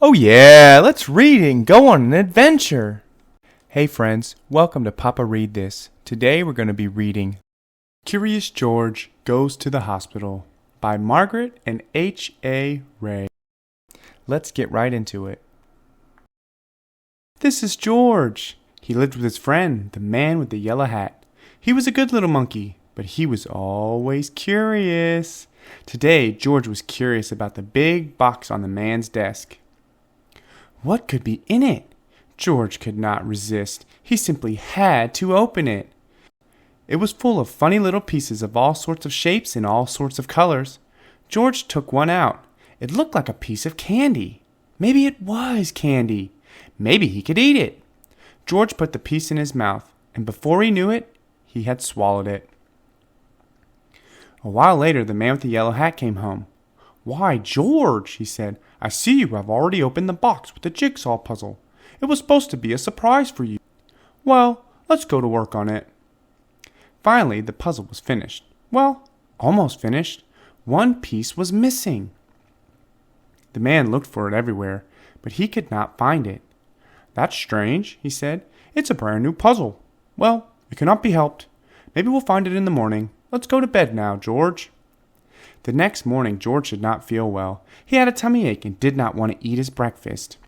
Oh yeah, let's read and go on an adventure. Hey friends, welcome to Papa Read This. Today we're going to be reading Curious George Goes to the Hospital by Margret and H.A. Ray. Let's get right into it. This is George. He lived with his friend, the man with the yellow hat. He was a good little monkey, but he was always curious. Today, George was curious about the big box on the man's desk. What could be in it? George could not resist. He simply had to open it. It was full of funny little pieces of all sorts of shapes and all sorts of colors. George took one out. It looked like a piece of candy. Maybe it was candy. Maybe he could eat it. George put the piece in his mouth, and before he knew it, he had swallowed it. A while later, the man with the yellow hat came home. "Why, George," he said, "I see you have already opened the box with the jigsaw puzzle. It was supposed to be a surprise for you. Well, let's go to work on it." Finally, the puzzle was finished. Well, almost finished. One piece was missing. The man looked for it everywhere, but he could not find it. "That's strange," he said. "It's a brand new puzzle. Well, it cannot be helped. Maybe we'll find it in the morning. Let's go to bed now, George." The next morning, George did not feel well. He had a tummy ache and did not want to eat his breakfast.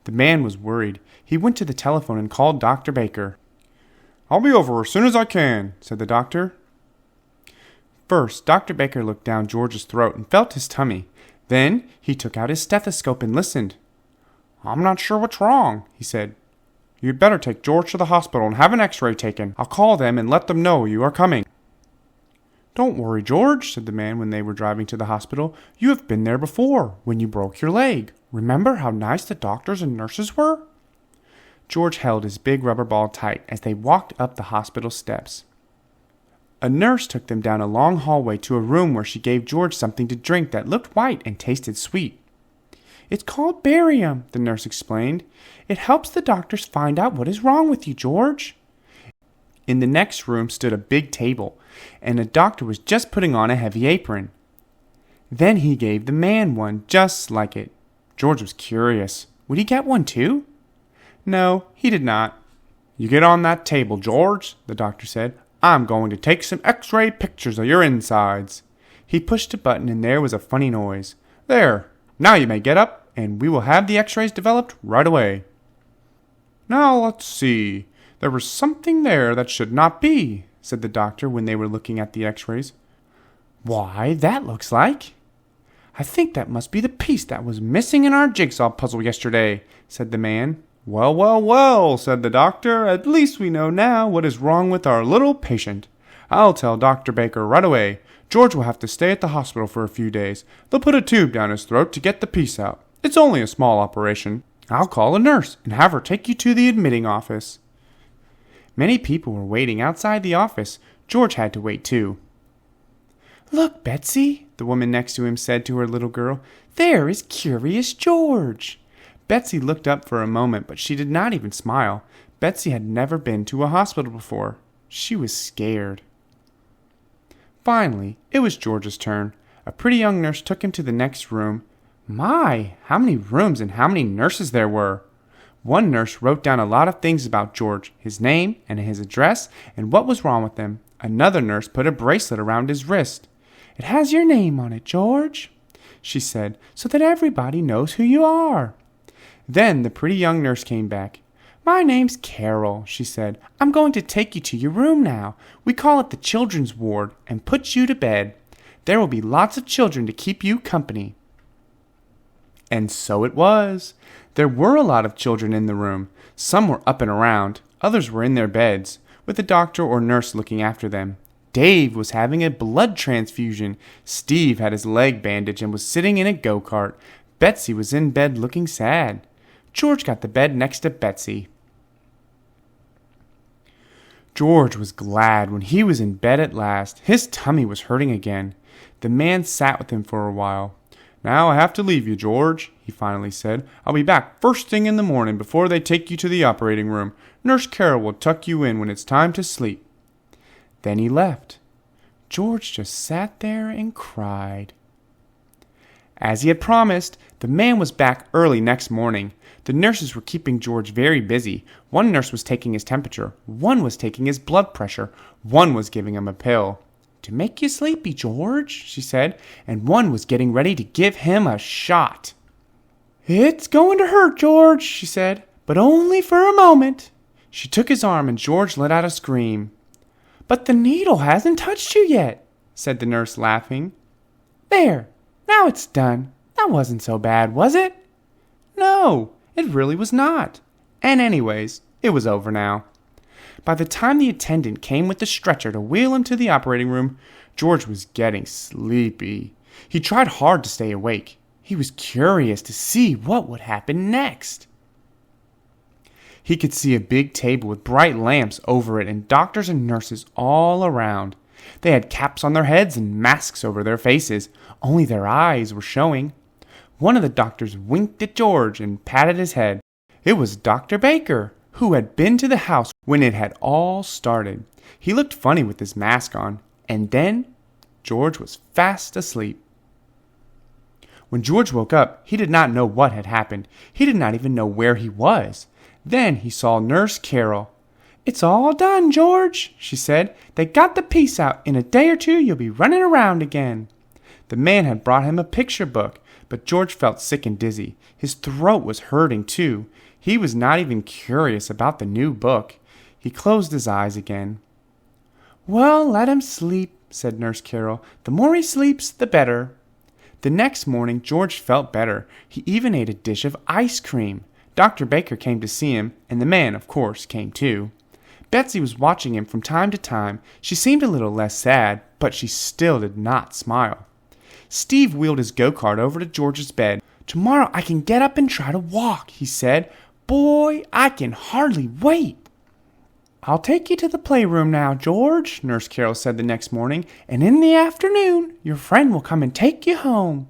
The man was worried. He went to the telephone and called Dr. Baker. "I'll be over as soon as I can," said the doctor. First, Dr. Baker looked down George's throat and felt his tummy. Then he took out his stethoscope and listened. "I'm not sure what's wrong," he said. "You'd better take George to the hospital and have an x-ray taken. I'll call them and let them know you are coming." "Don't worry, George," said the man when they were driving to the hospital. "You have been there before, when you broke your leg. Remember how nice the doctors and nurses were?" George held his big rubber ball tight as they walked up the hospital steps. A nurse took them down a long hallway to a room where she gave George something to drink that looked white and tasted sweet. "It's called barium," the nurse explained. "It helps the doctors find out what is wrong with you, George." In the next room stood a big table, and a doctor was just putting on a heavy apron. Then he gave the man one just like it. George was curious. Would he get one too? No, he did not. "You get on that table, George," the doctor said. "I'm going to take some x-ray pictures of your insides." He pushed a button and there was a funny noise. "There, now you may get up, and we will have the x-rays developed right away." "Now let's see. There was something there that should not be," said the doctor when they were looking at the x-rays. "Why, that looks like—" "I think that must be the piece that was missing in our jigsaw puzzle yesterday," said the man. "Well, well, well," said the doctor. "At least we know now what is wrong with our little patient. I'll tell Dr. Baker right away. George will have to stay at the hospital for a few days. They'll put a tube down his throat to get the piece out. It's only a small operation. I'll call a nurse and have her take you to the admitting office." Many people were waiting outside the office. George had to wait too. "Look, Betsy," the woman next to him said to her little girl. "There is Curious George." Betsy looked up for a moment, but she did not even smile. Betsy had never been to a hospital before. She was scared. Finally, it was George's turn. A pretty young nurse took him to the next room. My, how many rooms and how many nurses there were! One nurse wrote down a lot of things about George, his name and his address and what was wrong with him. Another nurse put a bracelet around his wrist. "It has your name on it, George," she said, "so that everybody knows who you are." Then the pretty young nurse came back. "My name's Carol," she said. "I'm going to take you to your room now. We call it the children's ward, and put you to bed. There will be lots of children to keep you company." And so it was. There were a lot of children in the room. Some were up and around. Others were in their beds, with a doctor or nurse looking after them. Dave was having a blood transfusion. Steve had his leg bandaged and was sitting in a go-kart. Betsy was in bed looking sad. George got the bed next to Betsy. George was glad when he was in bed at last. His tummy was hurting again. The man sat with him for a while. "Now I have to leave you, George," he finally said. "I'll be back first thing in the morning before they take you to the operating room. Nurse Carol will tuck you in when it's time to sleep." Then he left. George just sat there and cried. As he had promised, the man was back early next morning. The nurses were keeping George very busy. One nurse was taking his temperature, one was taking his blood pressure, one was giving him a pill. "To make you sleepy, George," she said, and one was getting ready to give him a shot. "It's going to hurt, George," she said, "but only for a moment." She took his arm and George let out a scream. "But the needle hasn't touched you yet," said the nurse, laughing. "There, now it's done. That wasn't so bad, was it?" No, it really was not. And anyways, it was over now. By the time the attendant came with the stretcher to wheel him to the operating room, George was getting sleepy. He tried hard to stay awake. He was curious to see what would happen next. He could see a big table with bright lamps over it and doctors and nurses all around. They had caps on their heads and masks over their faces, only their eyes were showing. One of the doctors winked at George and patted his head. It was Dr. Baker, who had been to the house when it had all started. He looked funny with his mask on, and then George was fast asleep. When George woke up, he did not know what had happened. He did not even know where he was. Then he saw Nurse Carol. "It's all done, George," she said. "They got the piece out. In a day or two you'll be running around again." The man had brought him a picture book, but George felt sick and dizzy. His throat was hurting too. He was not even curious about the new book. He closed his eyes again. "Well, let him sleep," said Nurse Carol. "The more he sleeps, the better." The next morning George felt better. He even ate a dish of ice cream. Dr. Baker came to see him, and the man, of course, came too. Betsy was watching him from time to time. She seemed a little less sad, but she still did not smile. Steve wheeled his go-kart over to George's bed. "Tomorrow I can get up and try to walk," he said. "Boy, I can hardly wait." "I'll take you to the playroom now, George," Nurse Carol said the next morning, "and in the afternoon your friend will come and take you home."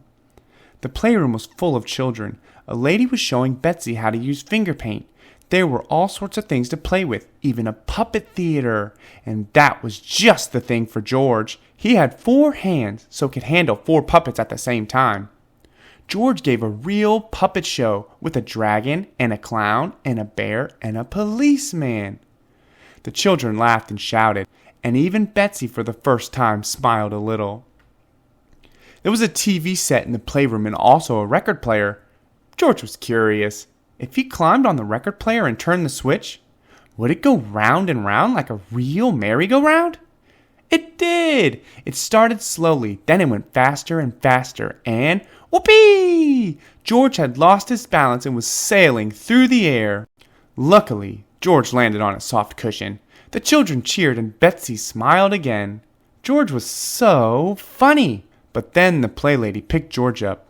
The playroom was full of children. A lady was showing Betsy how to use finger paint. There were all sorts of things to play with, even a puppet theater. And that was just the thing for George. He had 4 hands, so could handle 4 puppets at the same time. George gave a real puppet show with a dragon and a clown and a bear and a policeman. The children laughed and shouted, and even Betsy for the first time smiled a little. There was a TV set in the playroom and also a record player. George was curious. If he climbed on the record player and turned the switch, would it go round and round like a real merry-go-round? It did! It started slowly, then it went faster and faster, and whoopee! George had lost his balance and was sailing through the air. Luckily, George landed on a soft cushion. The children cheered and Betsy smiled again. George was so funny. But then the play lady picked George up.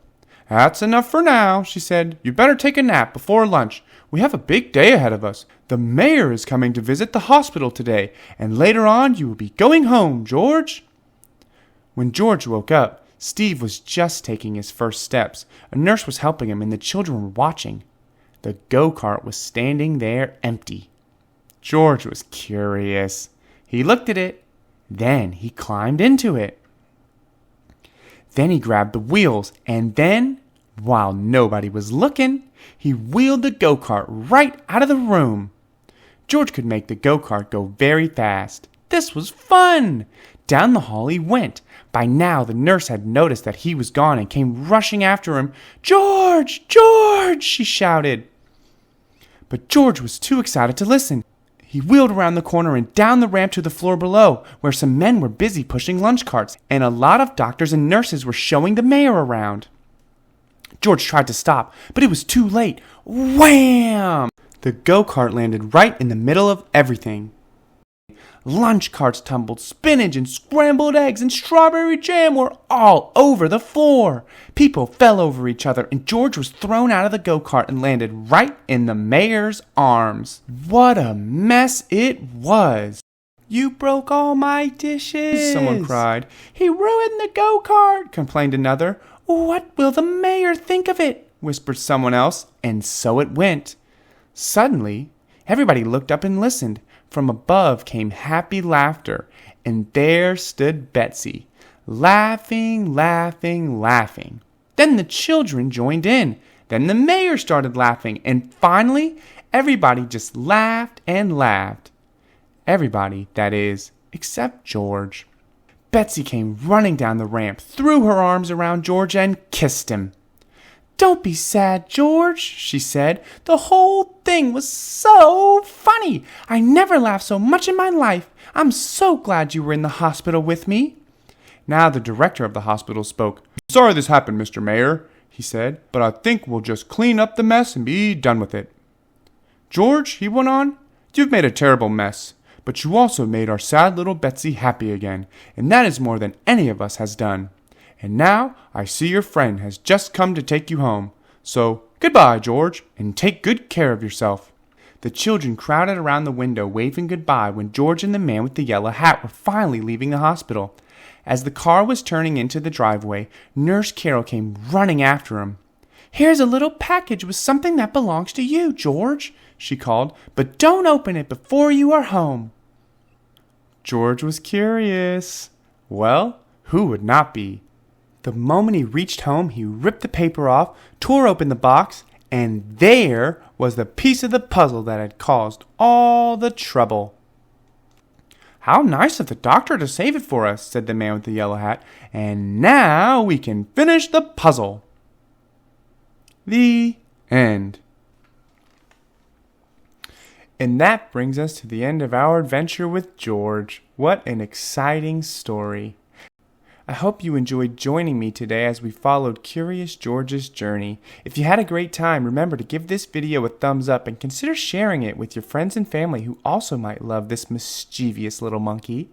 "That's enough for now," she said. "You better take a nap before lunch. We have a big day ahead of us. The mayor is coming to visit the hospital today, and later on you will be going home, George." When George woke up, Steve was just taking his first steps. A nurse was helping him, and the children were watching. The go-kart was standing there empty. George was curious. He looked at it. Then he climbed into it. Then he grabbed the wheels, and then, while nobody was looking, he wheeled the go-kart right out of the room. George could make the go-kart go very fast. This was fun! Down the hall he went. By now the nurse had noticed that he was gone and came rushing after him. "George! George!" she shouted. But George was too excited to listen. He wheeled around the corner and down the ramp to the floor below, where some men were busy pushing lunch carts, and a lot of doctors and nurses were showing the mayor around. George tried to stop, but it was too late. Wham! The go-kart landed right in the middle of everything. Lunch carts tumbled, spinach and scrambled eggs and strawberry jam were all over the floor. People fell over each other, and George was thrown out of the go-kart and landed right in the mayor's arms. What a mess it was! "You broke all my dishes," someone cried. "He ruined the go-kart," complained another. "What will the mayor think of it?" whispered someone else, and so it went. Suddenly, everybody looked up and listened. From above came happy laughter, and there stood Betsy, laughing, laughing, laughing. Then the children joined in. Then the mayor started laughing. And finally, everybody just laughed and laughed. Everybody, that is, except George. Betsy came running down the ramp, threw her arms around George, and kissed him. "Don't be sad, George," she said. "The whole thing was so funny. I never laughed so much in my life. I'm so glad you were in the hospital with me." Now the director of the hospital spoke. "Sorry this happened, Mr. Mayor," he said, "but I think we'll just clean up the mess and be done with it." "George," he went on, "you've made a terrible mess, but you also made our sad little Betsy happy again, and that is more than any of us has done. And now I see your friend has just come to take you home. So goodbye, George, and take good care of yourself." The children crowded around the window waving goodbye when George and the man with the yellow hat were finally leaving the hospital. As the car was turning into the driveway, Nurse Carol came running after him. "Here's a little package with something that belongs to you, George," she called, "but don't open it before you are home." George was curious. Well, who would not be? The moment he reached home, he ripped the paper off, tore open the box, and there was the piece of the puzzle that had caused all the trouble. "How nice of the doctor to save it for us," said the man with the yellow hat. "And now we can finish the puzzle." The end. And that brings us to the end of our adventure with George. What an exciting story. I hope you enjoyed joining me today as we followed Curious George's journey. If you had a great time, remember to give this video a thumbs up and consider sharing it with your friends and family who also might love this mischievous little monkey.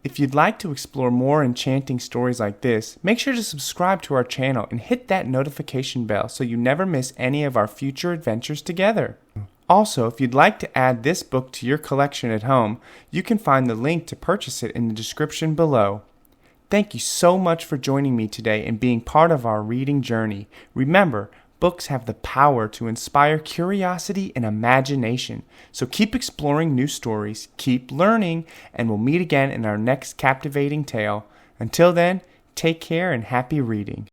If you'd like to explore more enchanting stories like this, make sure to subscribe to our channel and hit that notification bell so you never miss any of our future adventures together. Also, if you'd like to add this book to your collection at home, you can find the link to purchase it in the description below. Thank you so much for joining me today and being part of our reading journey. Remember, books have the power to inspire curiosity and imagination. So keep exploring new stories, keep learning, and we'll meet again in our next captivating tale. Until then, take care and happy reading.